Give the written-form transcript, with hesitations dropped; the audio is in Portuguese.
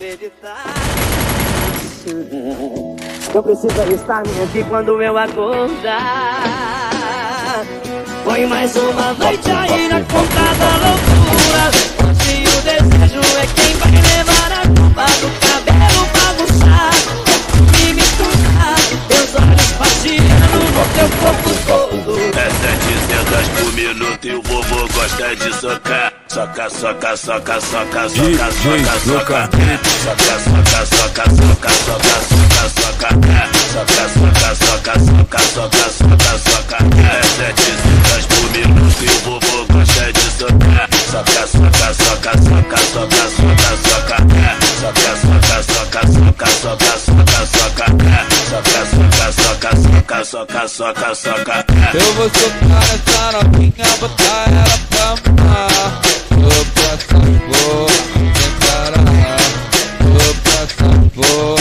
acreditar. Eu preciso estar aqui quando eu acordar. Põe mais uma noite aí na conta da loucura. Se o desejo é quem vai levar a culpa do cabelo bagunçado e misturar teus olhos passeando no teu corpo todo. É 700 por minuto e o vovô gosta de socar. Soca, soca, soca, soca, soca, soca, soca, soca, soca, soca, soca, soca, soca, soca, soca, soca, soca, soca, soca, soca. É 700 por minuto e o vovô gosta de socar. Soca, soca, soca, soca, soca, soca, soca, soca, soca, soca, soca, soca, soca, soca, soca, soca, soca, soca, soca. Eu vou socar essa novinha, botar ela pra mamar. Vou pra sabor, sem parar. Vou pra sabor,